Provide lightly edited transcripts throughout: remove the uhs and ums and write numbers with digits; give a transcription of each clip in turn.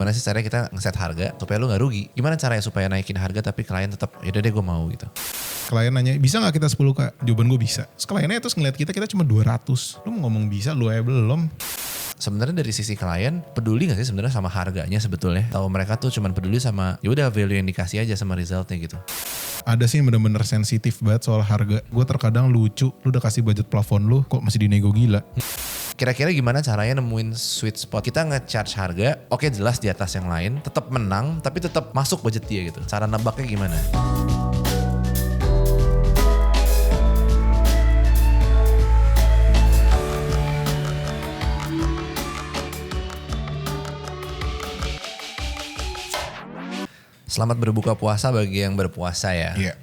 gimana sih caranya kita ngeset harga supaya lu gak rugi. Gimana caranya supaya naikin harga tapi klien tetap yaudah deh gue mau gitu. Klien nanya, bisa gak kita 10K? Jawaban gue bisa. Terus kliennya terus ngeliat kita cuma 200. Lu mau ngomong bisa, lu aja belum. Sebenarnya dari sisi klien peduli gak sih sebenarnya sama harganya sebetulnya? Tahu mereka tuh cuma peduli sama yaudah value yang dikasih aja sama resultnya gitu. Ada sih yang bener-bener sensitif banget soal harga. Gue terkadang lucu, lu udah kasih budget plafon lu kok masih dinego gila. Kira-kira gimana caranya nemuin sweet spot? Kita nge-charge harga, oke jelas di atas yang lain, tetap menang tapi tetap masuk budget dia gitu. Cara nebaknya gimana? Selamat berbuka puasa bagi yang berpuasa ya. Iya.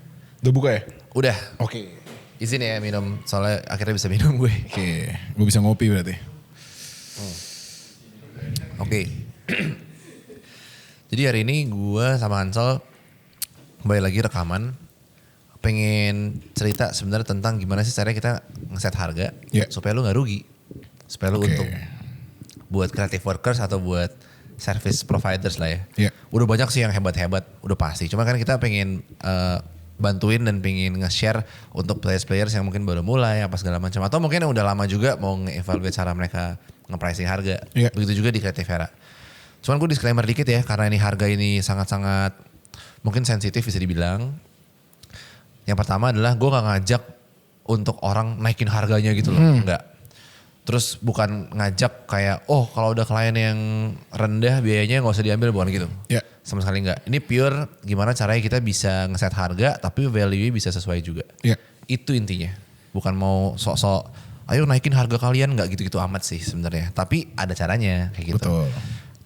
Udah buka ya? Udah. Oke. Izin ya minum, soalnya akhirnya bisa minum gue. Oke, gue bisa ngopi berarti. Oke. Jadi hari ini gue sama Ansel kembali lagi rekaman. Pengen cerita sebenarnya tentang gimana sih caranya kita ngeset harga supaya lu gak rugi. Supaya lu untung. Buat creative workers atau buat service providers lah ya. Udah banyak sih yang hebat-hebat, udah pasti. Cuma kan kita pengen bantuin dan pengen nge-share untuk players-players yang mungkin baru mulai apa segala macam. Atau mungkin yang udah lama juga mau nge-evaluate cara mereka nge-pricing harga. Begitu juga di Creative Era. Cuman gue disclaimer dikit ya, karena ini harga ini sangat-sangat mungkin sensitif bisa dibilang. Yang pertama adalah gue gak ngajak untuk orang naikin harganya gitu loh, enggak. Terus bukan ngajak kayak, oh kalau udah klien yang rendah biayanya gak usah diambil, bukan gitu. Sama sekali enggak. Ini pure gimana caranya kita bisa ngeset harga tapi value bisa sesuai juga. Itu intinya. Bukan mau sok-sok, ayo naikin harga kalian, gak gitu-gitu amat sih sebenarnya. Tapi ada caranya kayak gitu. Betul.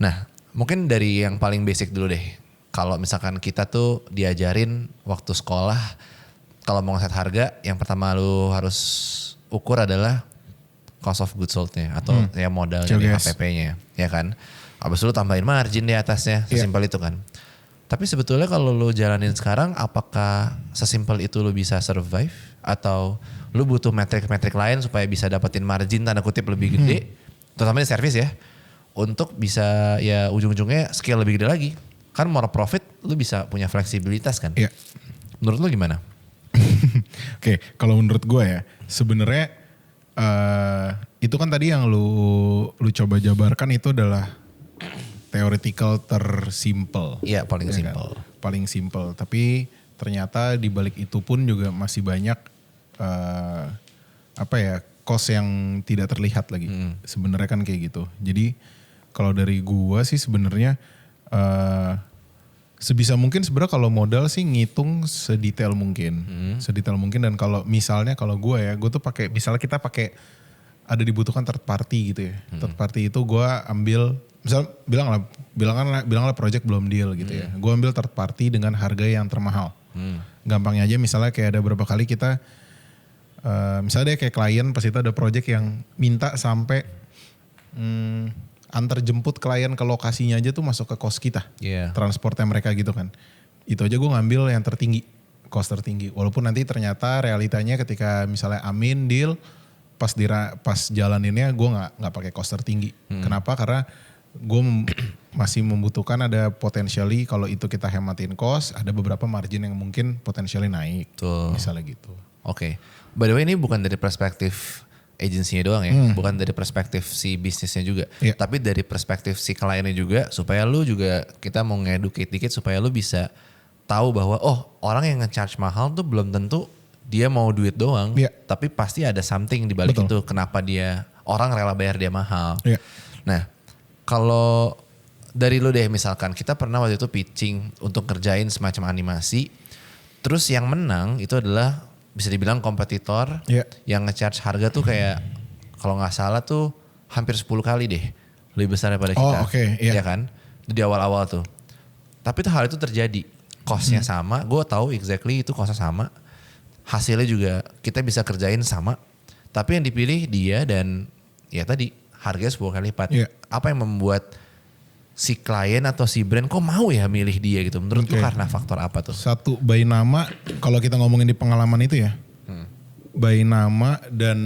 Nah mungkin dari yang paling basic dulu deh. Kalau misalkan kita tuh diajarin waktu sekolah, kalau mau ngeset harga yang pertama lu harus ukur adalah cost of goods sold-nya atau ya modalnya di HPP-nya, ya kan. Abis itu lu tambahin margin di atasnya, sesimpel itu kan. Tapi sebetulnya kalau lu jalanin sekarang, apakah sesimpel itu lu bisa survive? Atau lu butuh metrik-metrik lain supaya bisa dapetin margin tanda kutip lebih gede, terutama di service ya, untuk bisa ya ujung-ujungnya scale lebih gede lagi. Kan more profit lu bisa punya fleksibilitas kan. Menurut lu gimana? Oke, kalau menurut gue ya, sebenarnya itu kan tadi yang lu coba jabarkan itu adalah theoretical tersimpel. Iya, paling ya simple. Kan? Paling simple, tapi ternyata di balik itu pun juga masih banyak cost yang tidak terlihat lagi. Sebenarnya kan kayak gitu. Jadi kalau dari gua sih sebenarnya sebisa mungkin sebenarnya kalau modal sih ngitung sedetail mungkin. Sedetail mungkin, dan kalau misalnya kalau gue tuh pakai, misalnya kita pakai ada dibutuhkan third party gitu ya. Third party itu gue ambil, misal bilanglah project belum deal gitu ya. Gue ambil third party dengan harga yang termahal. Gampangnya aja misalnya kayak ada beberapa kali kita, misalnya deh kayak klien pas itu ada project yang minta sampai antar jemput klien ke lokasinya aja tuh masuk ke cost kita. Transportnya mereka gitu kan. Itu aja gue ngambil yang tertinggi, cost tertinggi. Walaupun nanti ternyata realitanya ketika misalnya amin deal, pas jalaninnya gue nggak pakai cost tertinggi. Kenapa? Karena gue masih membutuhkan ada potentially kalau itu kita hematin cost, ada beberapa margin yang mungkin potentially naik. Misalnya gitu. Oke. By the way ini bukan dari perspektif agensinya doang ya, bukan dari perspektif si bisnisnya juga, tapi dari perspektif si kliennya juga, supaya lu juga, kita mau nge-educate dikit supaya lu bisa tahu bahwa oh orang yang nge-charge mahal tuh belum tentu dia mau duit doang, tapi pasti ada something di balik itu, kenapa dia, orang rela bayar dia mahal. Nah kalau dari lu deh misalkan, kita pernah waktu itu pitching untuk kerjain semacam animasi, terus yang menang itu adalah bisa dibilang kompetitor yang nge-charge harga tuh kayak kalau gak salah tuh hampir 10 kali deh lebih besar daripada kita. Ya kan? Itu di awal-awal tuh. Tapi tuh hal itu terjadi. Cost-nya sama, gue tahu exactly itu cost-nya sama. Hasilnya juga kita bisa kerjain sama. Tapi yang dipilih dia dan ya tadi harganya 10 kali lipat. Apa yang membuat si klien atau si brand kok mau ya milih dia gitu? Menurut lu karena faktor apa tuh? Satu, by nama, kalau kita ngomongin di pengalaman itu ya. By nama dan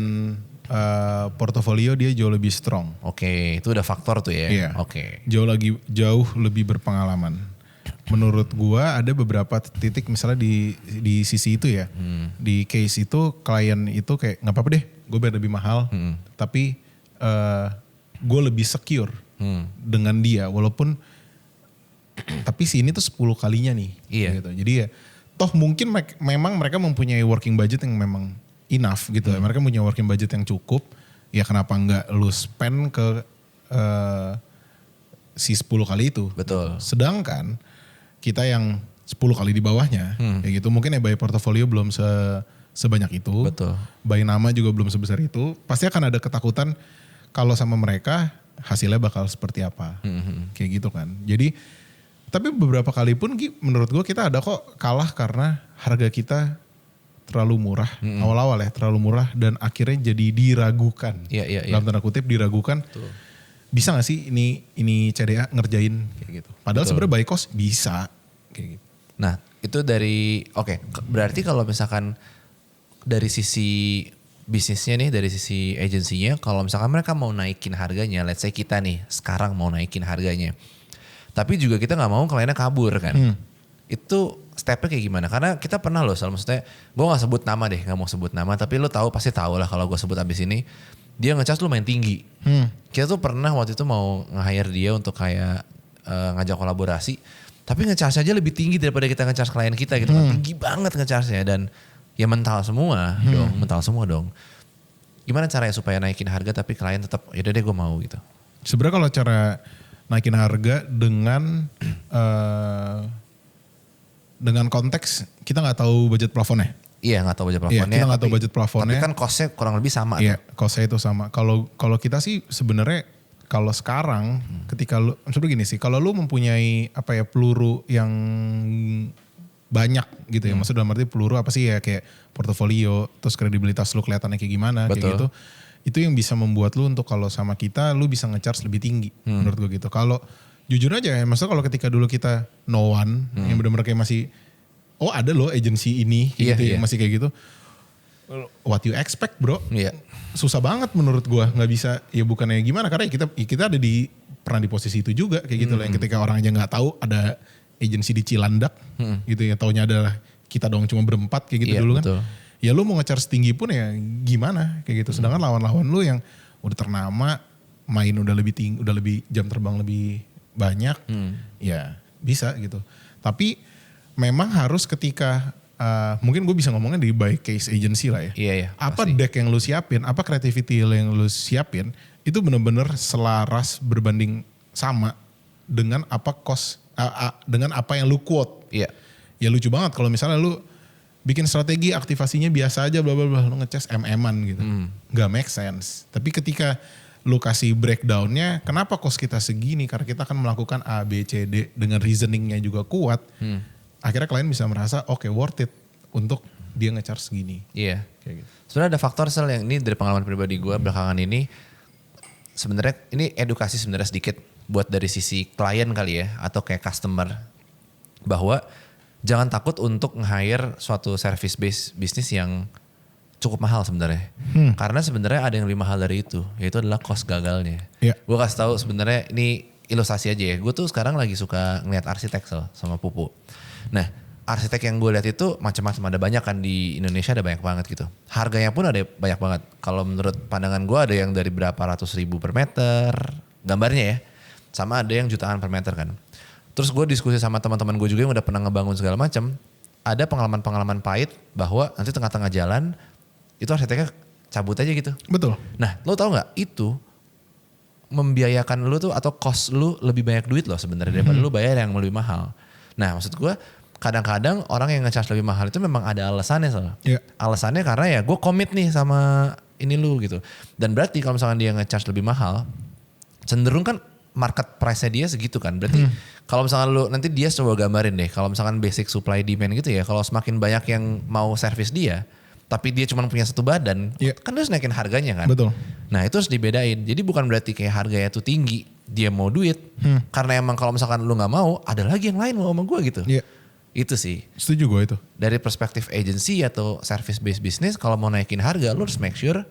portofolio dia jauh lebih strong. Oke, itu udah faktor tuh ya. Iya. Oke. Jauh lebih berpengalaman. Menurut gua ada beberapa titik misalnya di sisi itu ya. Di case itu klien itu kayak nggak apa-apa deh, gue bayar lebih mahal. Tapi gue lebih secure dengan dia walaupun tapi si ini tuh 10 kalinya nih. Iya. Gitu. Jadi ya toh mungkin memang mereka mempunyai working budget yang memang enough gitu. Mereka punya working budget yang cukup. Ya kenapa nggak lu spend ke si 10 kali itu. Betul. Sedangkan kita yang 10 kali di bawahnya kayak gitu mungkin ya by portofolio belum sebanyak itu. Betul. By nama juga belum sebesar itu. Pasti akan ada ketakutan kalau sama mereka hasilnya bakal seperti apa. Kayak gitu kan. Jadi tapi beberapa kali pun menurut gue kita ada kok kalah karena harga kita terlalu murah. Awal-awal ya terlalu murah dan akhirnya jadi diragukan. Iya. Dalam tanda kutip diragukan. Betul. Bisa gak sih ini CDA ngerjain kayak gitu. Padahal sebenarnya by cost bisa kayak gitu. Nah itu dari berarti kalau misalkan dari sisi bisnisnya nih, dari sisi agensinya, kalau misalkan mereka mau naikin harganya, let's say kita nih sekarang mau naikin harganya. Tapi juga kita gak mau kliennya kabur kan. Itu stepnya kayak gimana? Karena kita pernah loh, maksudnya gue gak sebut nama deh, gak mau sebut nama. Tapi lo pasti tahu lah kalau gue sebut abis ini. Dia nge-charge lumayan tinggi. Kita tuh pernah waktu itu mau nge-hire dia untuk kayak ngajak kolaborasi. Tapi nge-charge aja lebih tinggi daripada kita nge-charge klien kita gitu. Tinggi banget nge-charge-nya dan ya mental semua dong. Gimana caranya supaya naikin harga tapi klien tetap yaudah deh gue mau gitu. Sebenarnya kalau cara naikin harga dengan konteks kita nggak tahu budget plafonnya. Iya nggak tahu budget plafonnya. Iya, kita nggak tahu budget plafonnya. Tapi kan costnya kurang lebih sama. Iya, costnya itu sama. Kalau kita sih sebenarnya kalau sekarang ketika lu, maksudnya gini sih, kalau lu mempunyai peluru yang banyak gitu ya, maksudnya dalam arti peluru apa sih ya kayak portofolio, terus kredibilitas lu kelihatannya kayak gimana, kayak gitu. Itu yang bisa membuat lu untuk kalau sama kita lu bisa nge-charge lebih tinggi menurut gue gitu. Kalau jujur aja ya, maksudnya kalau ketika dulu kita no one yang benar-benar kayak masih ada loh agensi ini kayak gitu. Masih kayak gitu. What you expect bro? Susah banget menurut gua, nggak bisa ya bukannya gimana karena kita ada pernah di posisi itu juga kayak gitu loh, yang ketika orang aja nggak tahu ada agensi di Cilandak gitu ya, taunya adalah kita doang cuma berempat kayak gitu dulu kan. Betul. Ya lu mau nge-charge tinggi pun ya gimana kayak gitu. Sedangkan lawan-lawan lu yang udah ternama, main udah lebih tinggi, udah lebih jam terbang lebih banyak, ya bisa gitu. Tapi memang harus ketika mungkin gue bisa ngomongnya di by case agency lah ya. Iya. Apa pasti. deck yang lu siapin, apa creativity yang lu siapin, itu benar-benar selaras berbanding sama dengan apa cost, dengan apa yang lu quote. Iya. Ya lucu banget kalau misalnya lu bikin strategi aktivasinya biasa aja bla bla bla, lu ngecas MM-an gitu. Gak make sense. Tapi ketika lu kasih breakdownnya, kenapa cost kita segini? Karena kita akan melakukan A, B, C, D dengan reasoningnya juga kuat. Akhirnya klien bisa merasa oke, worth it untuk dia nge-charge segini. Iya. Kayak gitu. Sebenarnya ada faktor yang ini dari pengalaman pribadi gue belakangan ini. Sebenarnya ini edukasi sebenarnya sedikit buat dari sisi klien kali ya, atau kayak customer, bahwa jangan takut untuk nge-hire suatu service based bisnis yang cukup mahal sebenarnya. Karena sebenarnya ada yang lebih mahal dari itu, yaitu adalah cost gagalnya. Gue kasih tahu sebenarnya ini ilustrasi aja ya. Gue tuh sekarang lagi suka ngeliat arsitek sama Pupu. Nah, arsitek yang gue lihat itu macam-macam, ada banyak kan di Indonesia, ada banyak banget gitu. Harganya pun ada banyak banget. Kalau menurut pandangan gue ada yang dari berapa ratus ribu per meter gambarnya ya. Sama ada yang jutaan per meter kan. Terus gue diskusi sama teman-teman gue juga yang udah pernah ngebangun segala macam. Ada pengalaman-pengalaman pahit bahwa nanti tengah-tengah jalan itu arsiteknya cabut aja gitu. Betul. Nah, lo tau gak itu membiayakan lu tuh atau cost lu lebih banyak duit loh sebenarnya daripada lu bayar yang lebih mahal. Nah, maksud gue kadang-kadang orang yang nge-charge lebih mahal itu memang ada alasannya soalnya. Alasannya karena ya gue komit nih sama ini lu gitu. Dan berarti kalau misalkan dia nge-charge lebih mahal, cenderung kan market price-nya dia segitu kan. Berarti kalau misalkan lu nanti dia coba gambarin deh, kalau misalkan basic supply demand gitu ya, kalau semakin banyak yang mau service dia, tapi dia cuma punya satu badan, kan dia harus naikin harganya kan. Betul. Nah itu harus dibedain. Jadi bukan berarti kayak harganya tuh tinggi, dia mau duit. Karena emang kalau misalkan lu gak mau, ada lagi yang lain mau sama gue gitu. Itu sih. Setuju gue itu. Dari perspektif agency atau service based business, kalau mau naikin harga, lu harus make sure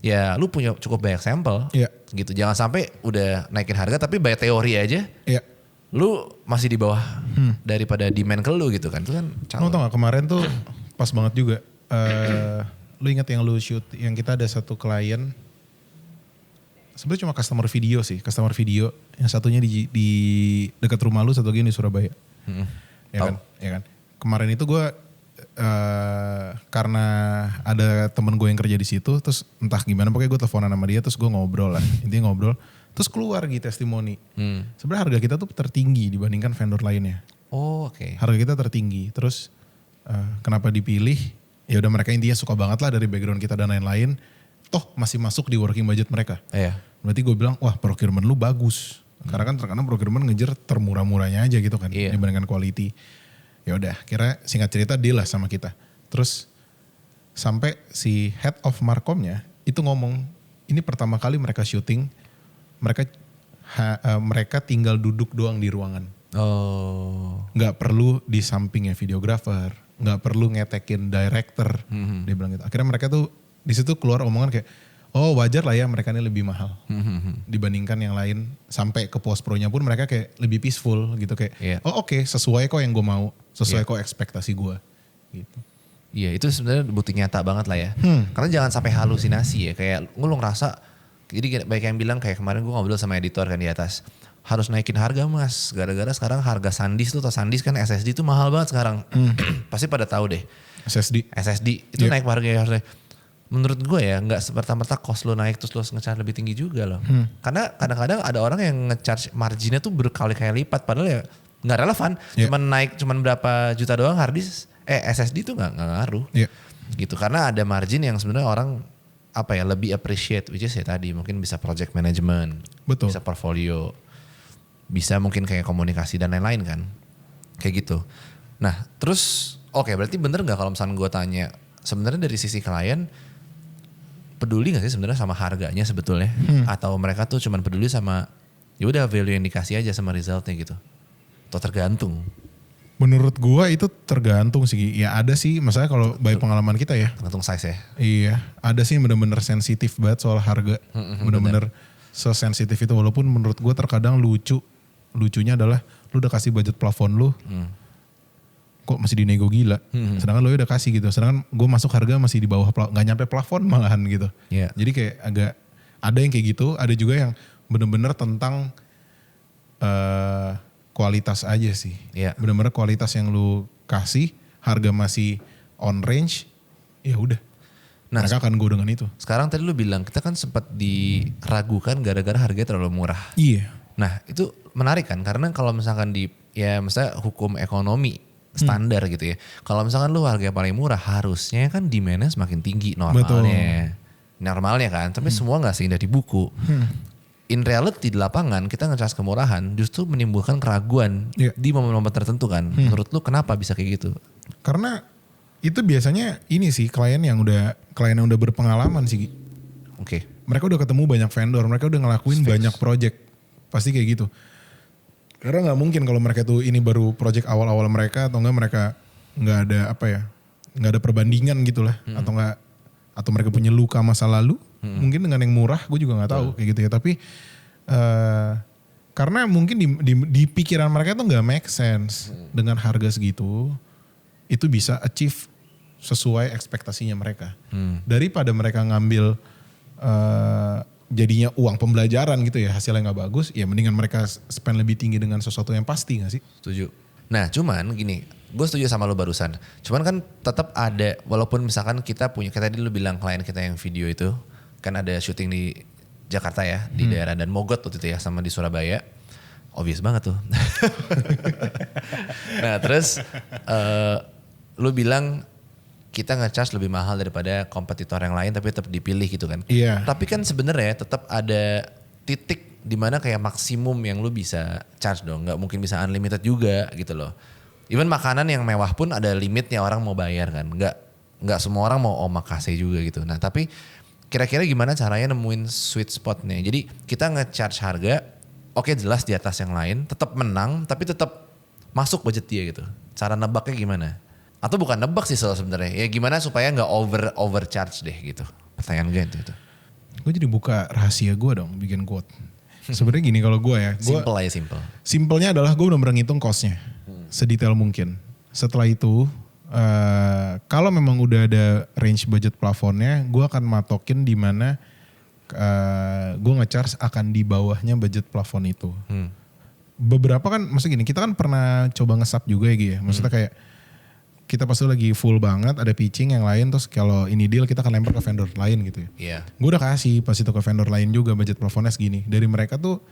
ya lu punya cukup banyak sampel. Iya. Gitu. Jangan sampai udah naikin harga tapi by teori aja. Iya. Lu masih di bawah daripada demand ke lu gitu kan. Itu kan Lu tau gak kemarin tuh pas banget juga. Lu ingat yang lu shoot, yang kita ada satu klien. Sebenarnya cuma customer video. Yang satunya di dekat rumah lu, satu lagi di Surabaya. Ya kan. Kemarin itu gue karena ada temen gue yang kerja di situ, terus entah gimana pokoknya gue teleponan sama dia, terus gue ngobrol lah, intinya ngobrol, terus keluar gitu testimoni. Sebenarnya harga kita tuh tertinggi dibandingkan vendor lainnya. Oh oke. Harga kita tertinggi, terus kenapa dipilih? Ya udah mereka intinya suka banget lah dari background kita dan lain-lain. Toh masih masuk di working budget mereka. Iya. Berarti gue bilang, wah procurement lu bagus. Karena kan terkadang procurement ngejar termurah-murahnya aja gitu kan, dibandingkan quality. Ya udah, kira singkat cerita deal lah sama kita. Terus sampai si head of markomnya itu ngomong, ini pertama kali mereka syuting, mereka tinggal duduk doang di ruangan. Oh. Nggak perlu di sampingnya videographer, nggak perlu ngetekin director. Dia bilang gitu. Akhirnya mereka tuh di situ keluar omongan kayak, oh wajar lah ya mereka ini lebih mahal dibandingkan yang lain. Sampai ke post pro-nya pun mereka kayak lebih peaceful gitu kayak, oh oke, sesuai kok yang gue mau, sesuai kok ekspektasi gue gitu. Iya itu sebenarnya bukti nyata banget lah ya. Karena jangan sampai halusinasi ya, kayak lu ngerasa, jadi banyak yang bilang kayak kemarin gue ngobrol sama editor kan di atas, harus naikin harga mas, gara-gara sekarang harga SanDisk tuh, atau SanDisk kan SSD tuh mahal banget sekarang. Pasti pada tahu deh. SSD itu naik harganya harusnya. Menurut gue ya nggak semerta-merta cost lo naik terus lo nge-charge lebih tinggi juga loh. Karena kadang-kadang ada orang yang nge-charge marginnya tuh berkali-kali lipat padahal ya nggak relevan. Cuman berapa juta doang harddisk, SSD tuh nggak ngaruh. Gitu karena ada margin yang sebenarnya orang apa ya lebih appreciate, which is ya tadi mungkin bisa project management, bisa portfolio, bisa mungkin kayak komunikasi dan lain-lain kan, kayak gitu. Nah terus oke, berarti bener nggak kalau misalnya gue tanya sebenarnya dari sisi klien peduli gak sih sebenarnya sama harganya sebetulnya? Atau mereka tuh cuman peduli sama ya udah value yang dikasih aja sama resultnya gitu? Atau tergantung? Menurut gua itu tergantung sih. Ya ada sih, maksudnya kalau by pengalaman kita ya. Tergantung size ya? Iya, ada sih yang bener-bener sensitif banget soal harga. Bener-bener sesensitif itu, walaupun menurut gua terkadang lucunya adalah lu udah kasih budget plafon lu. Kok masih dinego gila. Sedangkan lo udah kasih gitu. Sedangkan gue masuk harga masih di bawah, gak nyampe plafon malahan gitu. Jadi kayak agak, ada yang kayak gitu, ada juga yang bener-bener tentang kualitas aja sih. Bener-bener kualitas yang lu kasih, harga masih on range, ya udah. Nah, mereka akan go dengan itu. Sekarang tadi lu bilang, kita kan sempat diragukan gara-gara harganya terlalu murah. Iya. Nah itu menarik kan, karena kalau misalkan misalnya hukum ekonomi, standar gitu ya. Kalau misalkan lu harga paling murah harusnya kan demandnya semakin tinggi normalnya. Normalnya kan, tapi semua gak seindah di buku. In reality di lapangan kita nge-charge kemurahan justru menimbulkan keraguan di momen-momen tertentu kan. Menurut lu kenapa bisa kayak gitu? Karena itu biasanya ini sih klien yang udah berpengalaman sih. Oke. Mereka udah ketemu banyak vendor, mereka udah ngelakuin banyak project. Pasti kayak gitu. Karena nggak mungkin kalau mereka tuh ini baru project awal-awal mereka atau enggak mereka nggak ada nggak ada perbandingan gitulah atau mereka punya luka masa lalu mungkin dengan yang murah gue juga nggak tahu kayak gitu ya, tapi karena mungkin di pikiran mereka tuh nggak make sense dengan harga segitu itu bisa achieve sesuai ekspektasinya mereka daripada mereka ngambil jadinya uang pembelajaran gitu ya, hasilnya nggak bagus, ya mendingan mereka spend lebih tinggi dengan sesuatu yang pasti gak sih? Setuju. Nah cuman gini, gue setuju sama lo barusan. Cuman kan tetap ada, walaupun misalkan kita tadi lo bilang klien kita yang video itu, kan ada syuting di Jakarta ya, di daerah dan Mogot waktu itu ya, sama di Surabaya. Obvious banget tuh. Nah terus lo bilang, kita nge-charge lebih mahal daripada kompetitor yang lain tapi tetap dipilih gitu kan. Tapi kan sebenarnya tetap ada titik di mana kayak maksimum yang lu bisa charge dong. Gak mungkin bisa unlimited juga gitu loh. Even makanan yang mewah pun ada limitnya orang mau bayar kan. Gak semua orang mau omakase juga gitu. Nah tapi kira-kira gimana caranya nemuin sweet spotnya. Jadi kita nge-charge harga, oke jelas di atas yang lain, tetap menang tapi tetap masuk budget dia gitu. Cara nebaknya gimana? Atau bukan nebak sih sebenarnya, ya gimana supaya nggak overcharge deh gitu. Pertanyaan gue itu. Gue jadi buka rahasia gue dong bikin quote. Sebenarnya gini kalau gue ya. Simple aja simple. Simpelnya adalah gue benar-benar ngitung costnya. Sedetail mungkin. Setelah itu kalau memang udah ada range budget plafonnya, gue akan matokin di mana gue nge-charge akan di bawahnya budget plafon itu. Beberapa kan, maksudnya gini, kita kan pernah coba nge-sub juga ya Gi ya. Maksudnya kayak kita pasti lagi full banget, ada pitching yang lain, terus kalau ini deal kita akan lempar ke vendor lain gitu ya. Iya. Gue udah kasih pas itu ke vendor lain juga budget plafonnya segini. Dari mereka tuh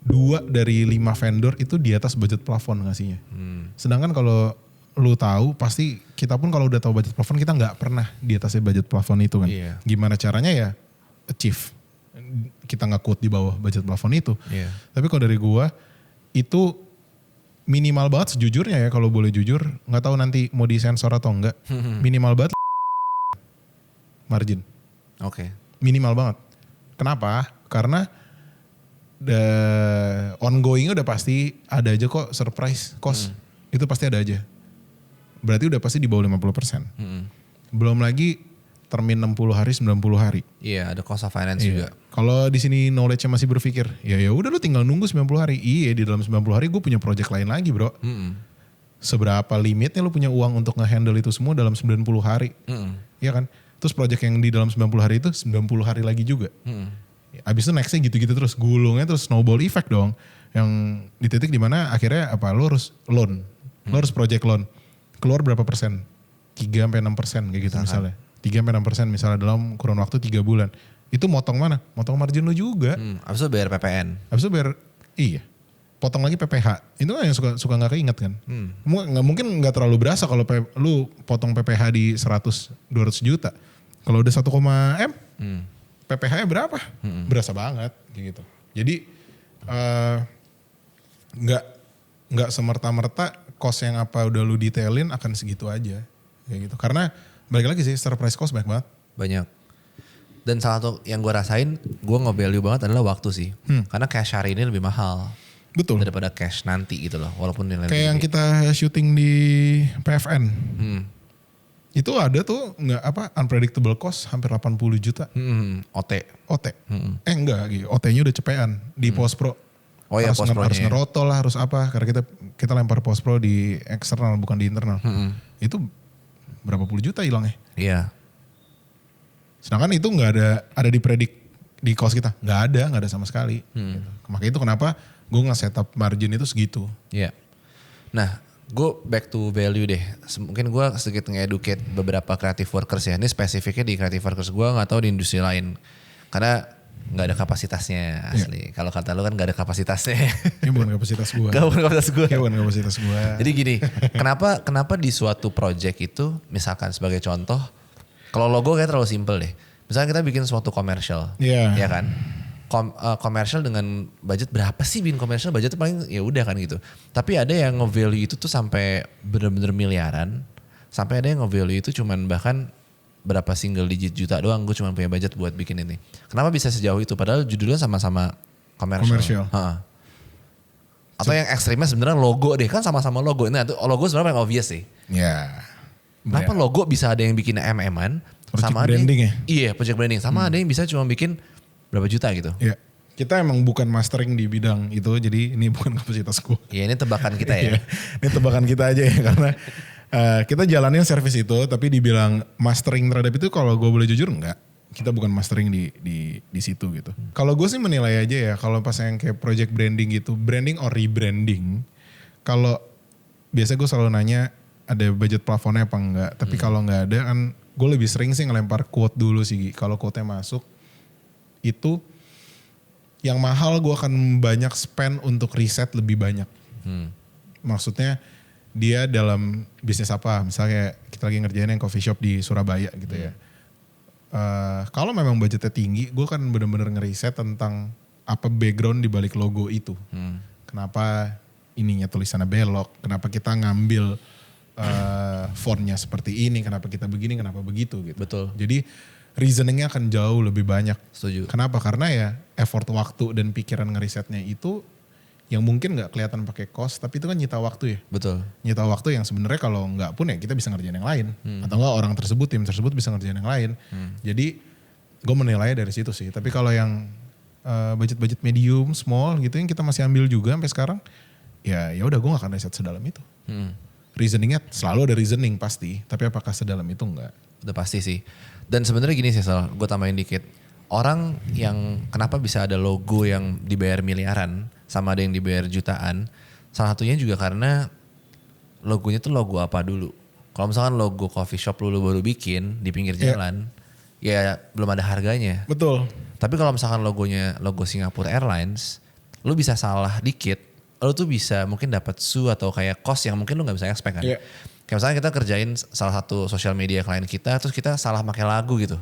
2 dari 5 vendor itu di atas budget plafon ngasihnya. Sedangkan kalau lu tahu pasti kita pun kalau udah tahu budget plafon kita nggak pernah di atasnya budget plafon itu kan. Iya. Gimana caranya ya achieve. Kita nggak quote di bawah budget plafon itu. Iya. Tapi kalau dari gua itu minimal banget sejujurnya ya kalau boleh jujur. Nggak tahu nanti mau disensor atau enggak. Minimal banget margin. Oke. Minimal banget. Kenapa? Karena ongoing udah pasti ada aja kok surprise cost. Itu pasti ada aja. Berarti udah pasti di bawah 50%. Belum lagi termin 60 hari, 90 hari. Iya, ada cost of finance juga. Kalau di sini knowledge-nya masih berpikir, ya udah lu tinggal nunggu 90 hari. Iya, di dalam 90 hari gue punya project lain lagi, Bro. Seberapa limitnya lu punya uang untuk nge-handle itu semua dalam 90 hari. Iya kan? Terus project yang di dalam 90 hari itu 90 hari lagi juga. Abis itu nextnya gitu-gitu terus, gulungnya terus snowball effect dong. Yang di titik dimana akhirnya apa, lu harus loan. Lu harus project loan. Keluar berapa persen? 3-6% kayak gitu misalnya. 3-6% misalnya dalam kurun waktu 3 bulan. Itu motong mana? Motong margin lu juga. Abis itu bayar PPN. Abis itu bayar, iya. Potong lagi PPH. Itu kan yang suka gak keinget kan. Mungkin gak terlalu berasa kalau lu potong PPH di 100-200 juta. Kalau udah 1, M, PPH-nya berapa? Berasa banget gitu. Jadi nggak semerta-merta cost yang apa udah lu detailin akan segitu aja kayak gitu. Karena balik lagi sih surprise cost banyak banget. Banyak. Dan salah satu yang gue rasain, gue nge-value banget adalah waktu sih. Karena cash hari ini lebih mahal. Betul. Daripada cash nanti gitu loh. Walaupun nilai kayak yang kita syuting di PFN. Itu ada tuh unpredictable cost hampir 80 juta. OT. Enggak gitu. OT-nya udah cepean di post pro. Oh ya, post pro harus ngeroto lah, harus apa. Karena kita lempar post pro di eksternal bukan di internal. Itu berapa puluh juta hilangnya. Iya. Sedangkan itu nggak ada dipredik di cost kita. Nggak ada sama sekali. Gitu. Makanya itu kenapa gue nge-setup margin itu segitu. Iya. Nah, gue back to value deh. Mungkin gue sedikit nge-educate beberapa creative workers ya. Ini spesifiknya di creative workers gue, gak tahu di industri lain. Karena gak ada kapasitasnya asli. Kalau kata lu kan gak ada kapasitasnya. Ini bukan kapasitas gue. Bukan kapasitas gue. Bukan kapasitas gue. Jadi gini, kenapa di suatu project itu, misalkan sebagai contoh, kalau logo kayak terlalu simple deh. Misalnya kita bikin suatu komersial, ya kan? Komersial dengan budget berapa sih bikin komersial, budget itu paling ya udah kan gitu. Tapi ada yang nge-value itu tuh sampai bener-bener miliaran, sampai ada yang nge-value itu cuman bahkan berapa single digit juta doang, gue cuma punya budget buat bikin ini. Kenapa bisa sejauh itu? Padahal judulnya sama-sama komersial. Atau yang ekstrimnya sebenarnya logo deh, kan sama-sama logo. Nah, itu logo sebenarnya yang obvious sih. Ya. Kenapa logo bisa ada yang bikin MM-an, sama branding ya? Iya, project branding. Sama ada yang bisa cuma bikin berapa juta gitu. Iya. Kita emang bukan mastering di bidang itu, jadi ini bukan kapasitas gue. Iya, ini tebakan kita ya. Ini tebakan kita aja ya, karena kita jalanin service itu, tapi dibilang mastering terhadap itu kalau gue boleh jujur enggak. Kita bukan mastering di situ gitu. Kalau gue sih menilai aja ya, kalau pas yang kayak project branding gitu, branding or rebranding, kalau biasa gue selalu nanya ada budget plafonnya apa enggak. Tapi kalau enggak ada kan, gue lebih sering sih ngelempar quote dulu sih. Kalau quote-nya masuk, itu yang mahal gue akan banyak spend untuk riset lebih banyak. Maksudnya dia dalam bisnis apa, misalnya kita lagi ngerjain yang coffee shop di Surabaya gitu ya. Kalau memang budgetnya tinggi, gue kan bener-bener ngeriset tentang apa background di balik logo itu. Kenapa ininya tulisannya belok, kenapa kita ngambil fontnya seperti ini, kenapa kita begini, kenapa begitu gitu. Betul. Jadi reasoningnya akan jauh lebih banyak. Setuju. Kenapa? Karena ya effort waktu dan pikiran ngerisetnya itu yang mungkin gak kelihatan pakai cost, tapi itu kan nyita waktu ya. Betul. Nyita waktu yang sebenarnya kalau nggak pun ya kita bisa ngerjain yang lain. Atau enggak orang tersebut, tim tersebut bisa ngerjain yang lain. Jadi gue menilainya dari situ sih. Tapi kalau yang budget medium, small gitu yang kita masih ambil juga sampai sekarang, ya udah gue gak akan riset sedalam itu. Reasoningnya selalu ada reasoning pasti, tapi apakah sedalam itu enggak? Udah pasti sih. Dan sebenarnya gini sih Sal, gue tambahin dikit. Orang yang kenapa bisa ada logo yang dibayar miliaran sama ada yang dibayar jutaan, salah satunya juga karena logonya tuh logo apa dulu. Kalau misalkan logo coffee shop lu baru bikin di pinggir jalan, ya belum ada harganya. Betul. Tapi kalau misalkan logonya logo Singapore Airlines, lu bisa salah dikit, lu tuh bisa mungkin dapat atau kayak cost yang mungkin lu gak bisa expect kan. Yeah. Kayak misalnya kita kerjain salah satu social media klien kita, terus kita salah pakai lagu gitu.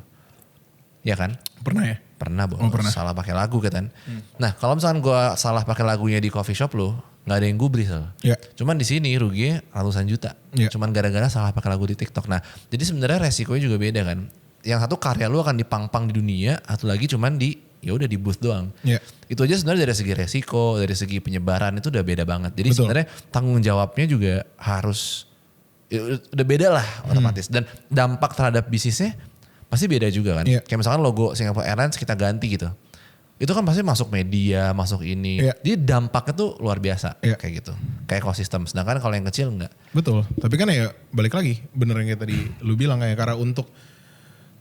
Ya kan? Pernah ya? Pernah, pernah. Salah pakai lagu kan. Nah kalau misalkan gue salah pakai lagunya di coffee shop lu, gak ada yang gubris loh. Yeah. Cuman di sini ruginya ratusan juta. Yeah. Cuman gara-gara salah pakai lagu di TikTok. Nah jadi sebenarnya resikonya juga beda kan. Yang satu karya lu akan dipang-pang di dunia, atau lagi cuman di ya udah di booth doang. Yeah. Itu aja sebenarnya dari segi resiko, dari segi penyebaran itu udah beda banget. Jadi Betul. sebenarnya tanggung jawabnya juga harus ya udah beda lah otomatis. Dan dampak terhadap bisnisnya pasti beda juga kan. Yeah. Kayak misalkan logo Singapore Airlines kita ganti gitu. Itu kan pasti masuk media, masuk ini. Yeah. Jadi dampaknya tuh luar biasa kayak gitu. Kayak ekosistem. Sedangkan kalau yang kecil enggak. Betul. Tapi kan ya balik lagi. Bener yang kayak tadi lu bilang kayak karena untuk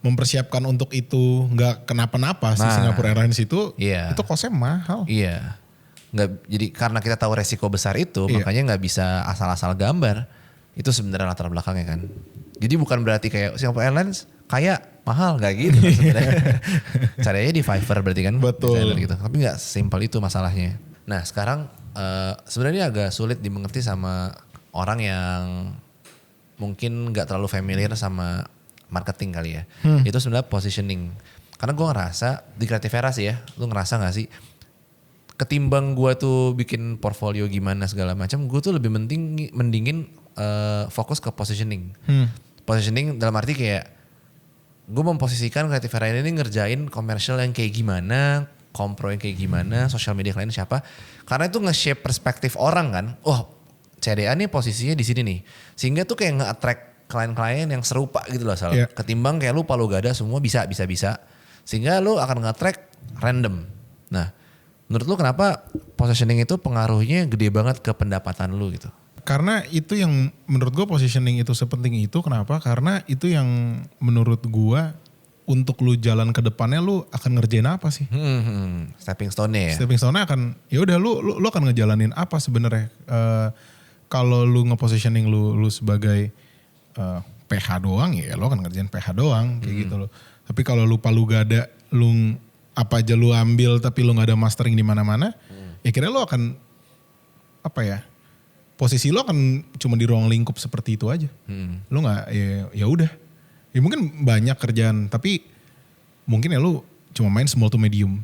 mempersiapkan untuk itu nggak kenapa-napa si Singapore Airlines itu kosnya mahal. Iya. Nggak, jadi karena kita tahu resiko besar itu makanya nggak bisa asal-asal gambar. Itu sebenarnya latar belakangnya kan. Jadi bukan berarti kayak Singapore Airlines kayak mahal nggak gitu sebenarnya. Caranya di Fiverr berarti kan. Betul. Gitu. Tapi nggak simpel itu masalahnya. Nah sekarang sebenarnya agak sulit dimengerti sama orang yang mungkin nggak terlalu familiar sama marketing kali ya. Itu sebenarnya positioning. Karena gue ngerasa di Creative Era sih ya, lu ngerasa gak sih ketimbang gue tuh bikin portfolio gimana segala macam, gue tuh lebih mendingin fokus ke positioning. Positioning dalam arti kayak gue memposisikan Creative Era ini ngerjain komersial yang kayak gimana, kompro yang kayak gimana, social media klien siapa. Karena itu nge-shape perspektif orang kan. Oh CDA nih posisinya di sini nih. Sehingga tuh kayak nge-attract klien-klien yang serupa gitu loh. Ketimbang kayak lu palu gada semua bisa. Sehingga lu akan nge-track random. Nah menurut lu kenapa positioning itu pengaruhnya gede banget ke pendapatan lu gitu? Karena itu yang menurut gue positioning itu sepenting itu. Kenapa? Karena itu yang menurut gue untuk lu jalan ke depannya lu akan ngerjain apa sih? Stepping stone-nya ya? Stepping stone-nya akan ya udah lu akan ngejalanin apa sebenarnya. Kalau lu nge-positioning lu sebagai PH doang ya lo kan ngerjain PH doang kayak gitu loh. Tapi kalau lu palu gada, lu apa aja lu ambil tapi lu nggak ada mastering di mana-mana, ya kira lu akan apa ya? Posisi lu akan cuma di ruang lingkup seperti itu aja. Lu nggak ya udah. Ya mungkin banyak kerjaan tapi mungkin ya lu cuma main small to medium.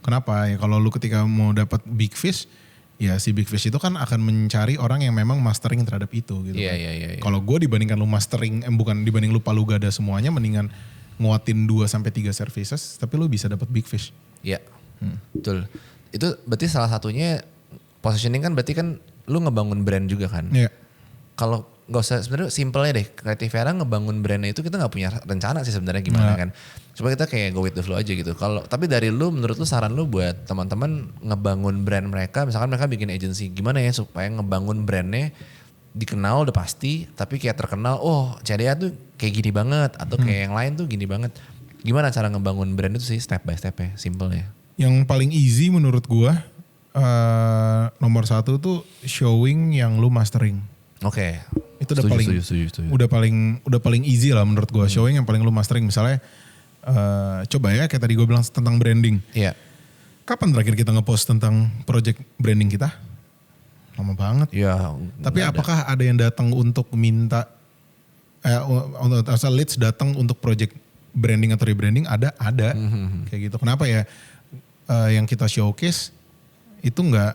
Kenapa? Ya kalau lu ketika mau dapat big fish, ya si big fish itu kan akan mencari orang yang memang mastering terhadap itu gitu kan. Iya. Kalau gue dibandingkan lu mastering, bukan dibanding lu palu gada semuanya, mendingan nguatin 2-3 services tapi lu bisa dapat big fish. Iya, betul. Itu berarti salah satunya positioning kan berarti kan lu ngebangun brand juga kan. Iya. Kalau gak usah sebenarnya simpelnya deh, Creative Era ngebangun brandnya itu kita gak punya rencana sih sebenarnya gimana kan. Coba kita kayak go with the flow aja gitu. Kalau tapi dari lu, menurut lu saran lu buat teman-teman ngebangun brand mereka, misalkan mereka bikin agency, gimana ya supaya ngebangun brandnya dikenal udah pasti, tapi kayak terkenal, oh CDA tuh kayak gini banget, atau kayak yang lain tuh gini banget. Gimana cara ngebangun brand itu sih step by step ya, simpelnya. Yang paling easy menurut gua nomor 1 tuh showing yang lu mastering. Oke. Itu udah udah paling easy lah menurut gua, showing yang paling lu mastering. Misalnya coba ya kayak tadi gue bilang tentang branding. Iya. Kapan terakhir kita ngepost tentang project branding kita? Lama banget. Iya. Tapi apakah ada yang datang untuk minta asal leads datang untuk project branding atau rebranding? Ada. Kayak gitu. Kenapa ya yang kita showcase itu nggak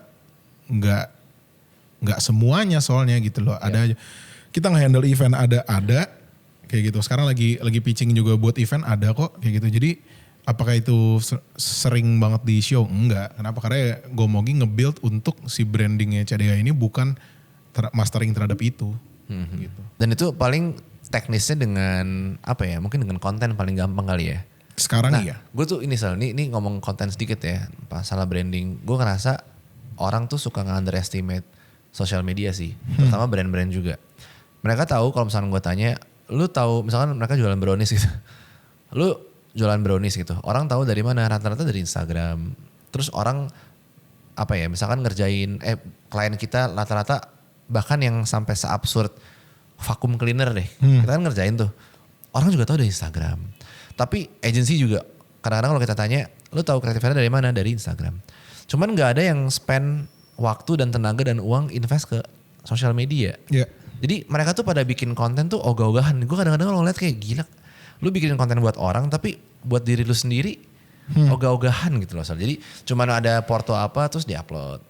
semuanya soalnya gitu loh. Ada aja. Kita nge-handle event ada kayak gitu. Sekarang lagi pitching juga buat event ada kok kayak gitu. Jadi apakah itu sering banget di show? Enggak. Kenapa? Karena gue mau nge-build untuk si brandingnya CDA ini bukan mastering terhadap itu. Gitu. Dan itu paling teknisnya dengan apa ya? Mungkin dengan konten paling gampang kali ya. Sekarang Nah, iya. gue tuh ini ini ngomong konten sedikit ya, masalah branding. Gue ngerasa orang tuh suka nge-underestimate social media sih, terutama brand-brand juga. Mereka tahu kalau misalnya gue tanya, lu tahu misalkan mereka jualan brownies gitu. Lu jualan brownies gitu, orang tahu dari mana? Rata-rata dari Instagram. Terus orang apa ya, misalkan ngerjain, klien kita rata-rata bahkan yang sampai seabsurd vacuum cleaner deh. Kita kan ngerjain tuh. Orang juga tahu dari Instagram. Tapi agency juga kadang-kadang kalau kita tanya, lu tahu kreatifnya dari mana? Dari Instagram. Cuman nggak ada yang spend waktu dan tenaga dan uang invest ke sosial media. Iya. Jadi mereka tuh pada bikin konten tuh ogah-ogahan. Gue kadang-kadang ngeliat kayak gila. Lu bikin konten buat orang tapi buat diri lu sendiri ogah-ogahan gitu loh. Jadi cuman ada porto apa terus diupload.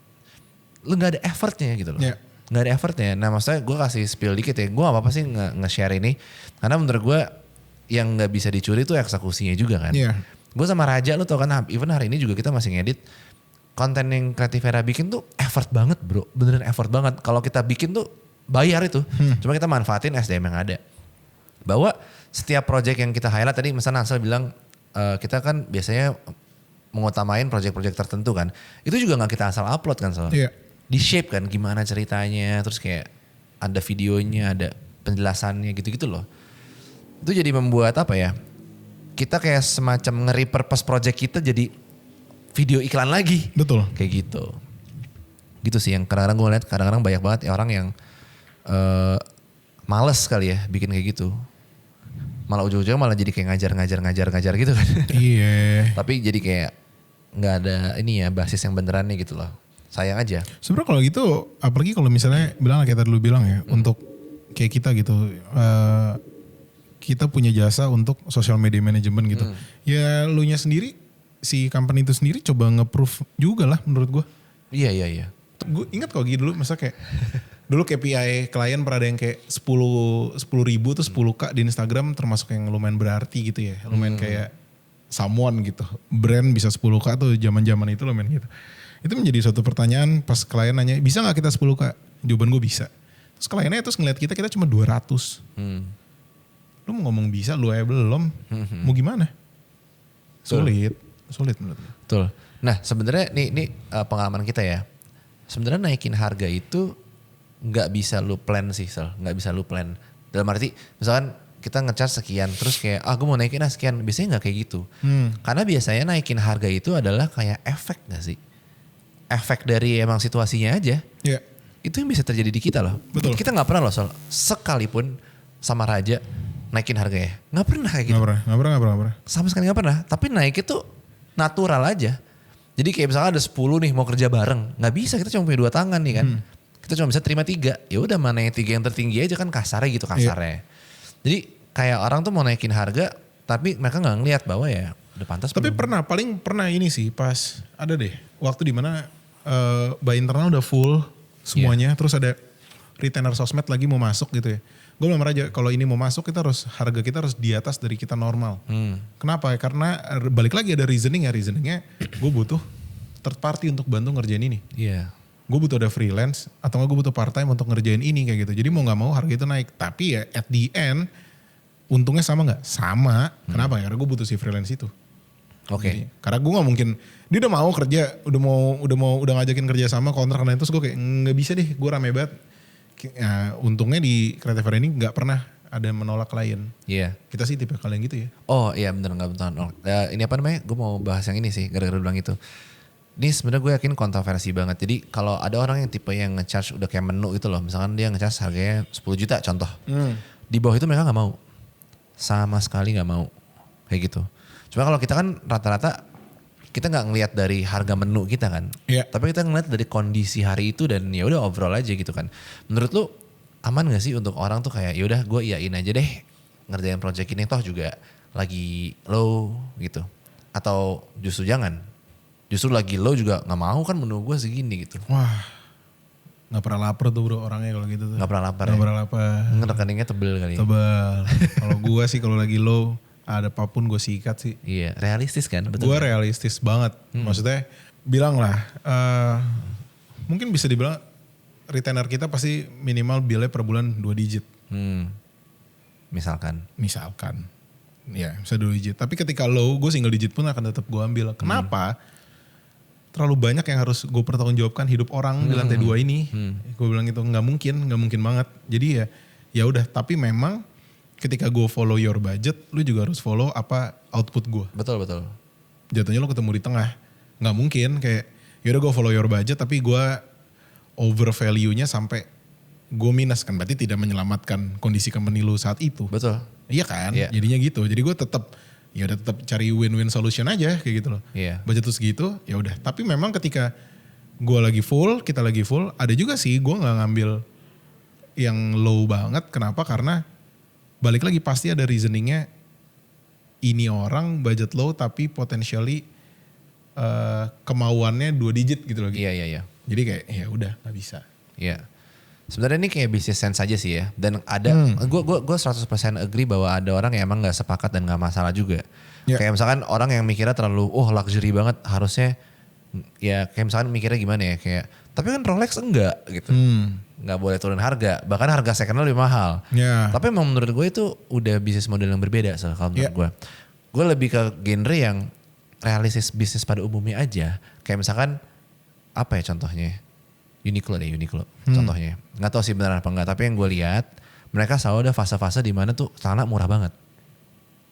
Lu gak ada effortnya gitu loh. Yeah. Gak ada effortnya. Nah maksudnya gue kasih spill dikit ya. Gue gak apa-apa sih nge-share ini. Karena menurut gue yang gak bisa dicuri tuh eksekusinya juga kan. Yeah. Gue sama Raja lu tau kan, even hari ini juga kita masih ngedit. Konten yang Kreatif Era bikin tuh effort banget bro. Beneran effort banget. Kalau kita bikin tuh bayar itu. Cuma kita manfaatin SDM yang ada. Bahwa setiap project yang kita highlight tadi misalnya Ansel bilang kita kan biasanya mengutamain project-project tertentu kan. Itu juga gak kita asal upload kan soal. Iya. Di shape kan gimana ceritanya. Terus kayak ada videonya, ada penjelasannya gitu-gitu loh. Itu jadi membuat apa ya. Kita kayak semacam nge-repurpose project kita jadi video iklan lagi. Betul. Kayak gitu. Gitu sih yang kadang-kadang gue lihat kadang-kadang banyak banget ya orang yang males kali ya bikin kayak gitu. Malah ujung-ujungnya malah jadi kayak ngajar gitu kan. Iya. Tapi jadi kayak nggak ada ini ya basis yang beneran nih gitu loh. Sayang aja. Sebenarnya kalau gitu, apalagi kalau misalnya bilang kayak tadi lu bilang ya, untuk kayak kita gitu, kita punya jasa untuk social media management gitu. Ya lu nya sendiri, si company itu sendiri coba nge-proof juga lah menurut gue. Iya. Gue ingat kok gitu dulu, masa kayak dulu KPI klien pernah ada yang kayak 10 ribu tuh 10K di Instagram termasuk yang lumayan berarti gitu ya. Lumayan kayak someone gitu. Brand bisa 10K tuh zaman-zaman itu lumayan gitu. Itu menjadi suatu pertanyaan pas klien nanya, bisa gak kita 10K? Jawaban gue bisa. Terus kliennya terus ngeliat kita cuma 200. Lu mau ngomong bisa, lu aja belum. Mau gimana? Sulit menurut gue. Betul. Nah sebenarnya ini pengalaman kita ya. Sebenarnya naikin harga itu nggak bisa lu plan sih Sel. Nggak bisa lu plan. Dalam arti misalkan kita nge-charge sekian terus kayak gue mau naikin sekian. Biasanya nggak kayak gitu. Karena biasanya naikin harga itu adalah kayak efek gak sih? Efek dari emang situasinya aja. Iya. Itu yang bisa terjadi di kita loh. Betul. Kita gak pernah loh Sol. Sekalipun sama Raja naikin harganya. Gak pernah kayak gitu. Gak pernah. Sama sekali gak pernah. Tapi naik itu natural aja. Jadi kayak misalnya ada 10 nih mau kerja bareng. Gak bisa, kita cuma punya 2 tangan nih kan. Kita cuma bisa terima 3. Ya udah mana yang 3 yang tertinggi aja kan kasarnya gitu kasarnya. Jadi kayak orang tuh mau naikin harga tapi mereka gak ngeliat bahwa ya udah pantas. Tapi paling pernah ini sih pas ada deh waktu dimana by internal udah full semuanya. Terus ada retainer sosmed lagi mau masuk gitu ya. Gue bilang aja kalau ini mau masuk harga kita harus di atas dari kita normal. Kenapa? Karena balik lagi ada reasoningnya gue butuh third party untuk bantu ngerjain ini. Iya. Gue butuh ada freelance atau gue butuh part time untuk ngerjain ini kayak gitu. Jadi mau gak mau harga itu naik. Tapi ya at the end untungnya sama gak? Sama. Kenapa? Karena gue butuh si freelance itu. Oke. Karena gue gak mungkin, dia udah mau kerja, udah ngajakin kerja sama kontrak dan itu, terus gue kayak gak bisa deh, gue rame banget. Ya, untungnya di Kreatif Era ini gak pernah ada menolak klien. Iya. Kita sih tipe kalian gitu ya. Oh iya bener gak betul. Ini apa namanya, gue mau bahas yang ini sih gara-gara bilang itu. Ini sebenarnya gue yakin kontroversi banget. Jadi kalau ada orang yang tipe yang nge-charge udah kayak menu gitu loh. Misalkan dia nge-charge harganya 10 juta contoh. Di bawah itu mereka gak mau. Sama sekali gak mau. Kayak gitu. Cuma kalau kita kan rata-rata kita nggak ngelihat dari harga menu kita kan, tapi kita ngelihat dari kondisi hari itu dan ya udah overall aja gitu kan. Menurut lu aman nggak sih untuk orang tuh kayak ya udah gue iyain aja deh ngerjain project ini toh juga lagi low gitu, atau justru jangan, justru lagi low juga nggak mau kan menu gue segini gitu. Wah, nggak pernah lapar tuh bro orangnya kalau gitu tuh. Nggak pernah lapar. Nggak pernah lapar. Rekeningnya tebel kali. Tebel. Kalau gue sih kalau lagi low ada apapun gue sikat sih. Iya, realistis kan? Betul. Gue realistis banget. Maksudnya bilang lah, mungkin bisa dibilang retainer kita pasti minimal bilnya per bulan 2 digit. Misalkan. Ya bisa double digit. Tapi ketika low, gue single digit pun akan tetap gue ambil. Kenapa? Terlalu banyak yang harus gue pertanggungjawabkan hidup orang di lantai 2 ini. Gue bilang itu nggak mungkin banget. Jadi ya udah. Tapi memang ketika gue follow your budget, lu juga harus follow apa output gue. Betul. Jatuhnya lu ketemu di tengah. Nggak mungkin kayak yaudah gue follow your budget tapi gue over value-nya sampai gue minus kan. Berarti tidak menyelamatkan kondisi company lu saat itu. Betul. Iya kan, Iya. jadinya gitu. Jadi gue tetap cari win-win solution aja kayak gitu loh. Iya. Budget tuh segitu, ya udah. Tapi memang ketika gue lagi full, kita lagi full, ada juga sih gue nggak ngambil yang low banget. Kenapa? Karena balik lagi pasti ada reasoningnya. Ini orang budget low tapi potentially kemauannya 2 digit gitu loh. Iya. Jadi kayak ya udah nggak bisa. Iya. Sebenarnya ini kayak business sense aja sih ya. Dan ada, gue 100% agree bahwa ada orang yang emang gak sepakat dan gak masalah juga. Yeah. Kayak misalkan orang yang mikirnya terlalu, luxury banget harusnya, ya kayak misalkan mikirnya gimana ya, kayak, tapi kan Rolex enggak gitu. Gak boleh turun harga, bahkan harga secondnya lebih mahal. Yeah. Tapi emang menurut gue itu udah bisnis model yang berbeda kalau menurut gue. Gue lebih ke genre yang realistis bisnis pada umumnya aja. Kayak misalkan, apa ya contohnya? Uniqlo contohnya. Nggak tahu sih benar apa enggak, tapi yang gue lihat mereka selalu ada fase-fase di mana tuh celana murah banget.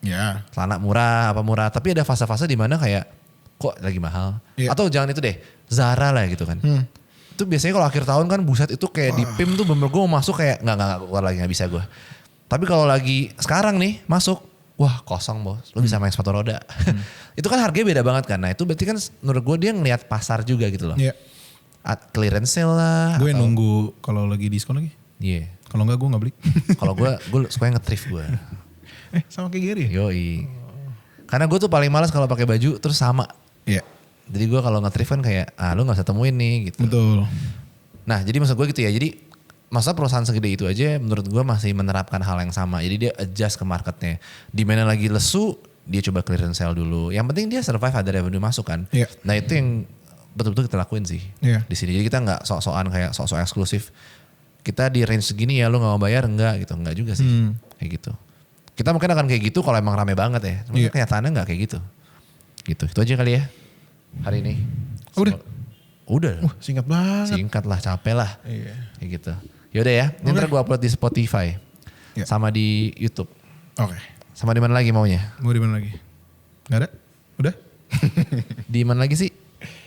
Ya. Celana murah, tapi ada fase-fase di mana kayak kok lagi mahal. Atau jangan itu deh, Zara lah gitu kan. Itu biasanya kalau akhir tahun kan buset itu kayak di PIM tuh bener gue mau masuk kayak nggak keluar lagi, nggak bisa gue. Tapi kalau lagi sekarang nih masuk, wah kosong bos, lu bisa main sepatu roda. Itu kan harganya beda banget kan. Nah itu berarti kan menurut gue dia ngelihat pasar juga gitu loh. Iya. Clearance sale lah. Gue nunggu kalau lagi diskon lagi. Iya. Kalau enggak gue gak beli. Kalau gue suka nge-thrift gue. Sama kayak Gary ya? Yoi. Karena gue tuh paling malas kalau pakai baju terus sama. Iya. Jadi gue kalau nge-thrift kan kayak, lu gak usah temuin nih gitu. Betul. Nah jadi maksud gue gitu ya. Jadi masa perusahaan segede itu aja menurut gue masih menerapkan hal yang sama. Jadi dia adjust ke marketnya. Di mana lagi lesu, dia coba clearance sale dulu. Yang penting dia survive, ada revenue masuk kan. Iya. Nah itu yang betul-betul kita lakuin sih di sini. Jadi kita nggak sok-sokan kayak sok-sok eksklusif. Kita di range segini ya lu nggak mau bayar enggak gitu, enggak juga sih kayak gitu. Kita mungkin akan kayak gitu kalau emang rame banget ya. Cuma kenyataannya nggak kayak gitu. Gitu. Itu aja kali ya hari ini. Udah. Singkat banget. Singkat lah, capek lah. Iya. Kayak gitu. Yaudah ya. Ini ntar gue upload di Spotify sama di YouTube. Oke. Sama di mana lagi maunya? Mau di mana lagi? Gak ada? Udah? Di mana lagi sih?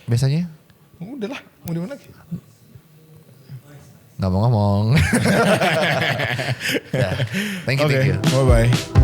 Biasanya? Udah lah, mau di mana lagi? Gak mau ngomong. Thank you. Bye-bye.